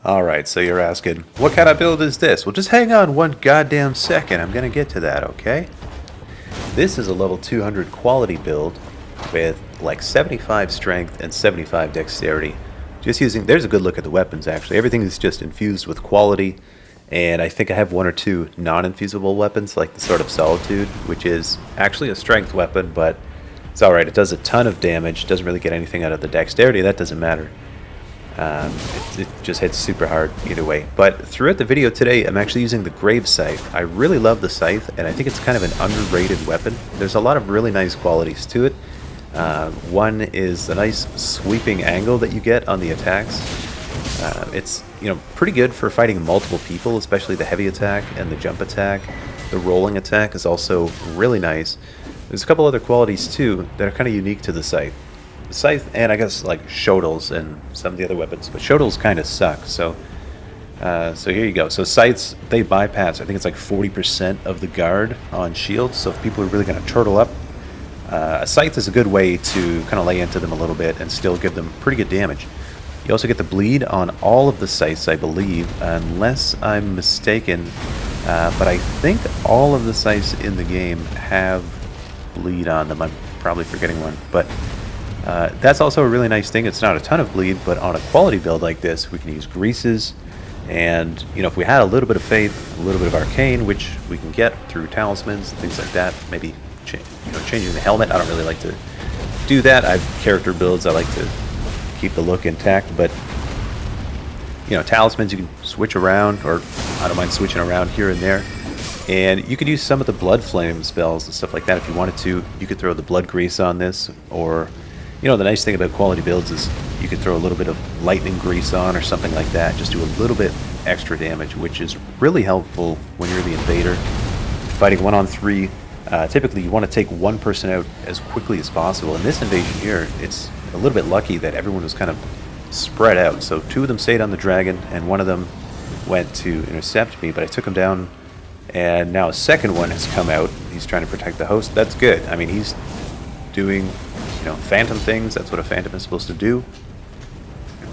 Alright, so you're asking, what kind of build is this? Well, just hang on one goddamn second. I'm gonna get to that, okay? This is a level 200 quality build with like 75 strength and 75 dexterity. Just using, there's a good look at the weapons actually. Everything is just infused with quality, and I think I have one or two non-infusable weapons like the Sword of Solitude, which is actually a strength weapon, but it's alright. It does a ton of damage, doesn't really get anything out of the dexterity, that doesn't matter. It just hits super hard either way. But throughout the video today, I'm actually using the Grave Scythe. I really love the Scythe, and I think it's kind of an underrated weapon. There's a lot of really nice qualities to it. One is the nice sweeping angle that you get on the attacks. It's pretty good for fighting multiple people, especially the heavy attack and the jump attack. The rolling attack is also really nice. There's a couple other qualities too that are kind of unique to the Scythe. Scythe, and I guess like Shodels and some of the other weapons, but Shodels kind of suck. So here you go. So Scythes, they bypass, I think it's like 40% of the guard on shields. So if people are really going to turtle up, a Scythe is a good way to kind of lay into them a little bit and still give them pretty good damage. You also get the bleed on all of the Scythes, I believe, unless I'm mistaken. But I think all of the Scythes in the game have bleed on them. I'm probably forgetting one, but that's also a really nice thing. It's not a ton of bleed, but on a quality build like this, we can use greases. And, if we had a little bit of faith, a little bit of arcane, which we can get through talismans and things like that, maybe changing the helmet. I don't really like to do that. I have character builds. I like to keep the look intact, but, talismans you can switch around, or I don't mind switching around here and there. And you could use some of the blood flame spells and stuff like that if you wanted to. You could throw the blood grease on this, or the nice thing about quality builds is you could throw a little bit of lightning grease on or something like that. Just do a little bit extra damage, which is really helpful when you're the invader. Fighting 1-on-3, typically you want to take one person out as quickly as possible. In this invasion here, it's a little bit lucky that everyone was kind of spread out. So two of them stayed on the dragon, and one of them went to intercept me, but I took him down, and now a second one has come out. He's trying to protect the host. That's good. I mean, he's doing phantom things. That's what a phantom is supposed to do.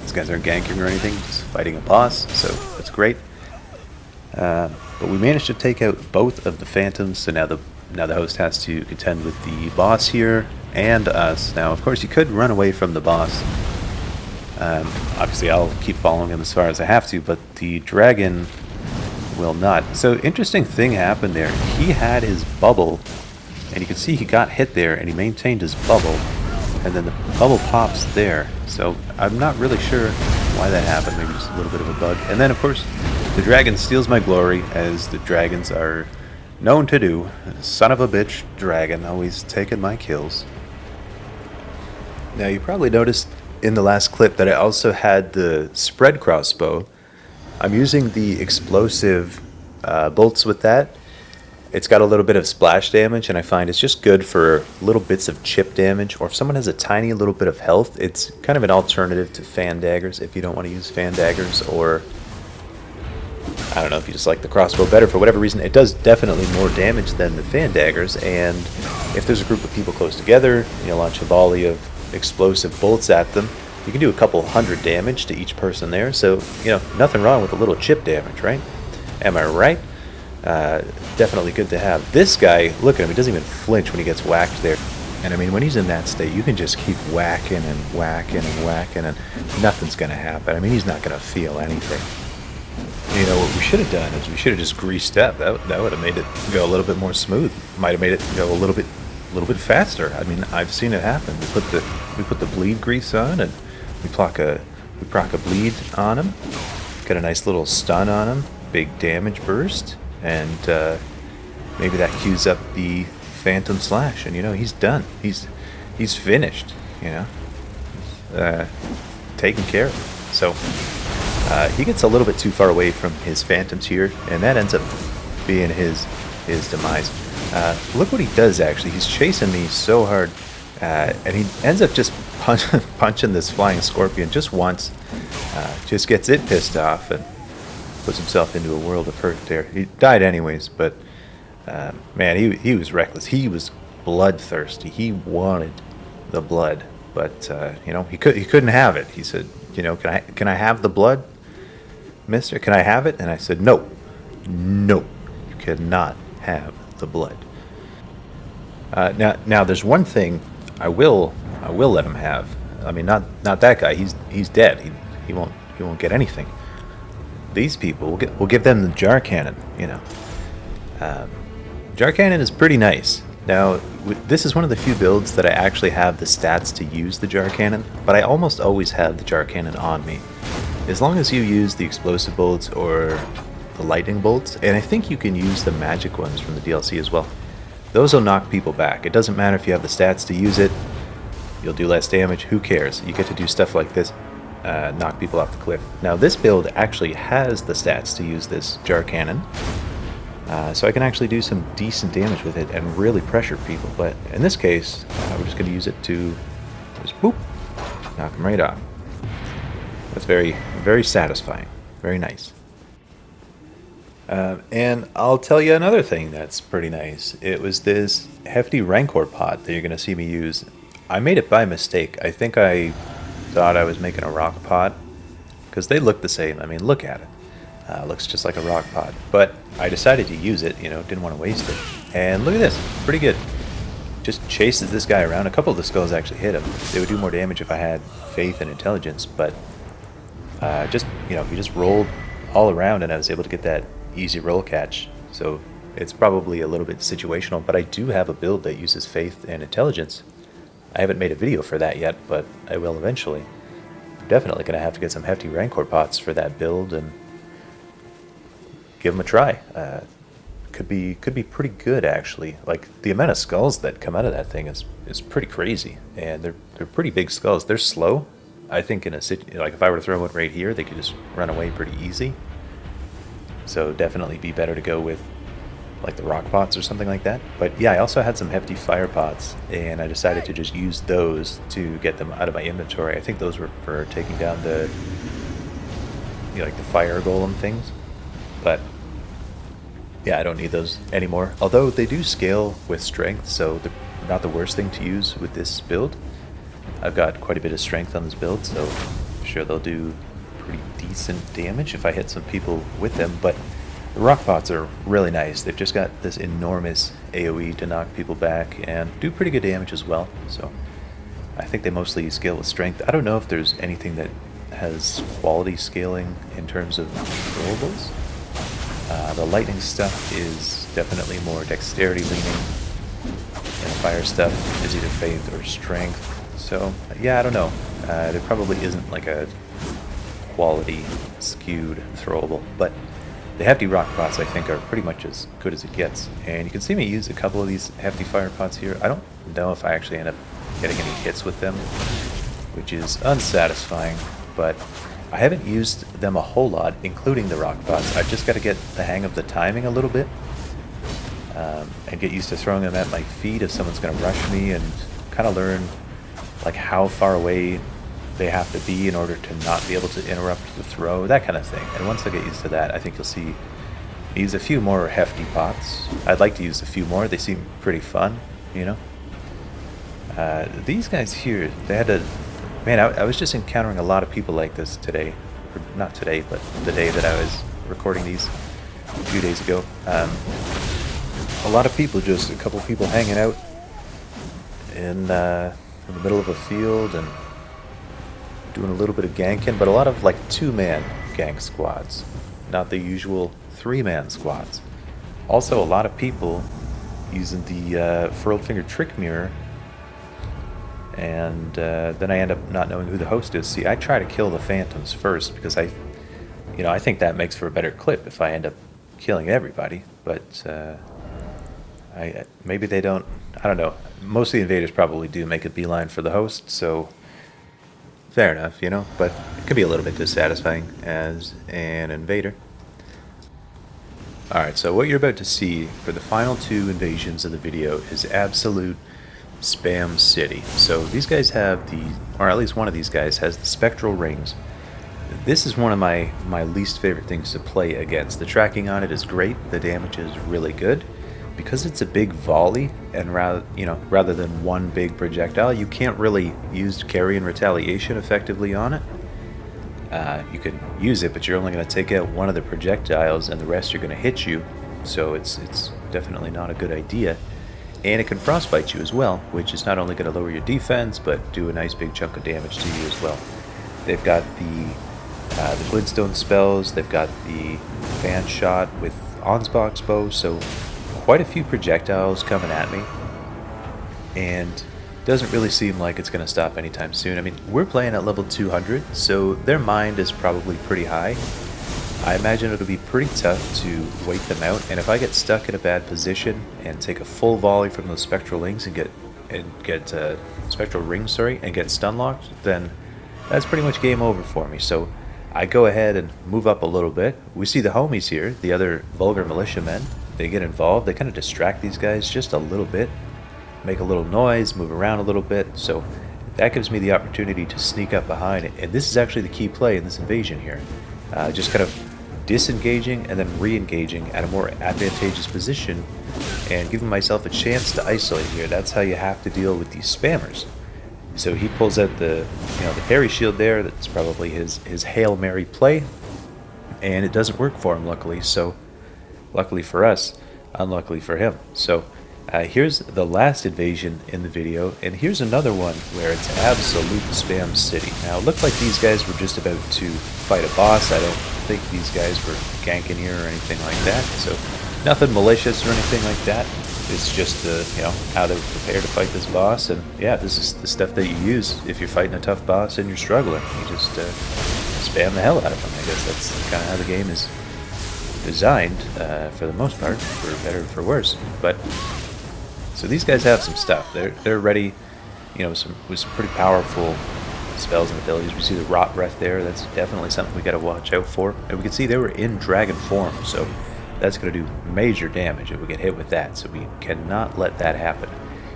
These guys aren't ganking or anything, just fighting a boss, so that's great. But we managed to take out both of the phantoms, so now the host has to contend with the boss here and us. Now, of course, you could run away from the boss. Obviously, I'll keep following him as far as I have to, but the dragon will not. So, interesting thing happened there. He had his bubble, and you can see he got hit there, and he maintained his bubble, and then the bubble pops there. So I'm not really sure why that happened. Maybe just a little bit of a bug. And then, of course, the dragon steals my glory, as the dragons are known to do. Son of a bitch dragon, always taking my kills. Now, you probably noticed in the last clip that I also had the spread crossbow. I'm using the explosive bolts with that. It's got a little bit of splash damage, and I find it's just good for little bits of chip damage, or if someone has a tiny little bit of health, it's kind of an alternative to fan daggers if you don't want to use fan daggers, or I don't know, if you just like the crossbow better for whatever reason. It does definitely more damage than the fan daggers, and if there's a group of people close together, launch a volley of explosive bolts at them, you can do a couple hundred damage to each person there, so, nothing wrong with a little chip damage, right? Am I right? Definitely good to have. This guy, look at him, he doesn't even flinch when he gets whacked there. And I mean, when he's in that state, you can just keep whacking and whacking and whacking, and nothing's going to happen. I mean, he's not going to feel anything. What we should have done is we should have just greased up. That would have made it go a little bit more smooth. Might have made it go a little bit faster. I mean, I've seen it happen. We put the bleed grease on, and we proc a bleed on him. Got a nice little stun on him. Big damage burst. And maybe that cues up the Phantom Slash, and he's done. He's finished. Taken care of. So he gets a little bit too far away from his phantoms here, and that ends up being his demise. Look what he does. Actually, he's chasing me so hard, and he ends up just punching this flying scorpion just once. Just gets it pissed off and puts himself into a world of hurt there. He died anyways, but man, he was reckless. He was bloodthirsty. He wanted the blood, but he couldn't have it. He said, can I have the blood? mister, can I have it? And I said, no, no, you cannot have the blood. Now, there's one thing I will let him have. I mean, not that guy. He's dead. He won't get anything. These people, we'll give them the jar cannon. Jar cannon is pretty nice. Now, this is one of the few builds that I actually have the stats to use the jar cannon, but I almost always have the jar cannon on me. As long as you use the explosive bolts or the lightning bolts, and I think you can use the magic ones from the DLC as well. Those will knock people back. It doesn't matter if you have the stats to use it. You'll do less damage. Who cares? You get to do stuff like this, knock people off the cliff. Now, this build actually has the stats to use this jar cannon. So I can actually do some decent damage with it and really pressure people. But in this case, we're just going to use it to just boop, knock them right off. That's very, very satisfying. Very nice. And I'll tell you another thing that's pretty nice. It was this hefty Rancor pot that you're going to see me use. I made it by mistake. I think I thought I was making a rock pot because they look the same. I mean, look at it. Looks just like a rock pot. But I decided to use it, didn't want to waste it. And look at this. Pretty good. Just chases this guy around. A couple of the skulls actually hit him. They would do more damage if I had faith and intelligence, but he just rolled all around and I was able to get that easy roll catch. So it's probably a little bit situational, but I do have a build that uses faith and intelligence. I haven't made a video for that yet, but I will eventually. I'm definitely going to have to get some hefty Rancor pots for that build and give them a try. Could be pretty good, actually. Like, the amount of skulls that come out of that thing is pretty crazy, and they're pretty big skulls. They're slow. I think like if I were to throw one right here, they could just run away pretty easy. So definitely be better to go with like the rock pots or something like that. But yeah, I also had some hefty fire pots, and I decided to just use those to get them out of my inventory. I think those were for taking down the like the fire golem things. But yeah, I don't need those anymore. Although they do scale with strength, so they're not the worst thing to use with this build. I've got quite a bit of strength on this build, so I'm sure they'll do pretty decent damage if I hit some people with them. But the rock pots are really nice. They've just got this enormous AoE to knock people back and do pretty good damage as well. So I think they mostly scale with strength. I don't know if there's anything that has quality scaling in terms of throwables. The lightning stuff is definitely more dexterity leaning, and the fire stuff is either faith or strength. So yeah, I don't know. There probably isn't like a quality skewed throwable, but the hefty rock pots I think are pretty much as good as it gets. And you can see me use a couple of these hefty fire pots here. I don't know if I actually end up getting any hits with them, which is unsatisfying, but I haven't used them a whole lot, including the rock pots. I've just got to get the hang of the timing a little bit, and get used to throwing them at my feet if someone's going to rush me, and kind of learn like how far away they have to be in order to not be able to interrupt the throw, that kind of thing. And once I get used to that, I think you'll see me use a few more hefty pots. I'd like to use a few more. They seem pretty fun, These guys here, they had to... Man, I was just encountering a lot of people like this today. Or not today, but the day that I was recording these a few days ago. A lot of people, just a couple people hanging out in the middle of a field and doing a little bit of ganking, but a lot of like 2-man gank squads, not the usual 3-man squads. Also, a lot of people using the furled finger trick mirror, and then I end up not knowing who the host is. See, I try to kill the phantoms first because I think that makes for a better clip if I end up killing everybody. But maybe they don't. I don't know. Most of the invaders probably do make a beeline for the host, so fair enough, But it could be a little bit dissatisfying as an invader. Alright, so what you're about to see for the final 2 invasions of the video is absolute spam city. So these guys have or at least one of these guys has the spectral rings. This is one of my least favorite things to play against. The tracking on it is great, the damage is really good. Because it's a big volley, and rather than one big projectile, you can't really use carry and retaliation effectively on it. you can use it, but you're only going to take out one of the projectiles, and the rest are going to hit you. So it's definitely not a good idea. And it can frostbite you as well, which is not only going to lower your defense, but do a nice big chunk of damage to you as well. They've got the glintstone spells. They've got the fan shot with Onsbox bow. So quite a few projectiles coming at me, and doesn't really seem like it's going to stop anytime soon. I mean, we're playing at level 200, so their mind is probably pretty high. I imagine it'll be pretty tough to wait them out, and if I get stuck in a bad position and take a full volley from those spectral rings and get spectral rings, and get stun locked, then that's pretty much game over for me. So I go ahead and move up a little bit. We see the homies here, the other Vulgar militiamen. They get involved. They kind of distract these guys just a little bit, make a little noise, move around a little bit. So that gives me the opportunity to sneak up behind it. And this is actually the key play in this invasion here. Just kind of disengaging and then re-engaging at a more advantageous position and giving myself a chance to isolate here. That's how you have to deal with these spammers. So he pulls out the parry shield there. That's probably his Hail Mary play, and it doesn't work for him, luckily. So luckily for us, unluckily for him. So here's the last invasion in the video, and here's another one where it's absolute spam city. Now it looked like these guys were just about to fight a boss. I don't think these guys were ganking here or anything like that, so nothing malicious or anything like that. It's just how to prepare to fight this boss, and yeah, this is the stuff that you use if you're fighting a tough boss and you're struggling. You just spam the hell out of them. I guess that's kind of how the game is designed for the most part, for better or for worse. But so these guys have some stuff. They're ready, with some pretty powerful spells and abilities. We see the Rot Breath there. That's definitely something we got to watch out for. And we can see they were in dragon form, so that's going to do major damage if we get hit with that. So we cannot let that happen.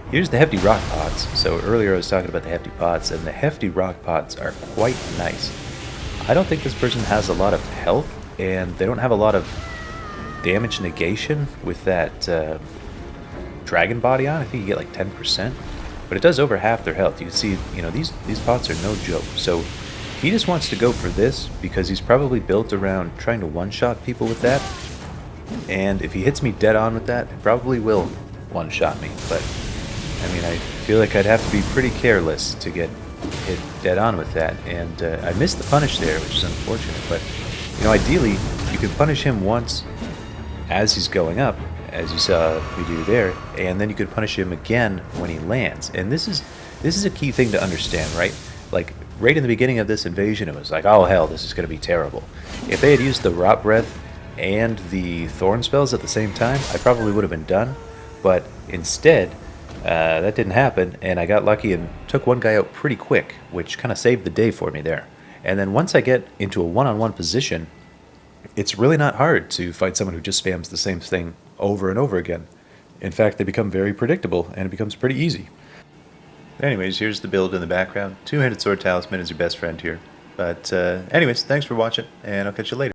Here's the hefty rock pots. So earlier I was talking about the hefty pots, and the hefty rock pots are quite nice. I don't think this person has a lot of health, and they don't have a lot of damage negation with that dragon body on. I think you get like 10%, but it does over half their health. You can see, these pots are no joke. So he just wants to go for this because he's probably built around trying to one-shot people with that. And if he hits me dead on with that, it probably will one-shot me. But I mean, I feel like I'd have to be pretty careless to get hit dead on with that. And I missed the punish there, which is unfortunate. But ideally, you can punish him once as he's going up, as you saw me do there, and then you could punish him again when he lands. And this is a key thing to understand, right? Like right in the beginning of this invasion, it was like, oh hell, this is going to be terrible. If they had used the Rot Breath and the Thorn spells at the same time, I probably would have been done. But instead, that didn't happen, and I got lucky and took one guy out pretty quick, which kind of saved the day for me there. And then once I get into a one-on-one position, it's really not hard to fight someone who just spams the same thing over and over again. In fact, they become very predictable, and it becomes pretty easy. Anyways, here's the build in the background. Two-handed sword talisman is your best friend here. But anyways, thanks for watching, and I'll catch you later.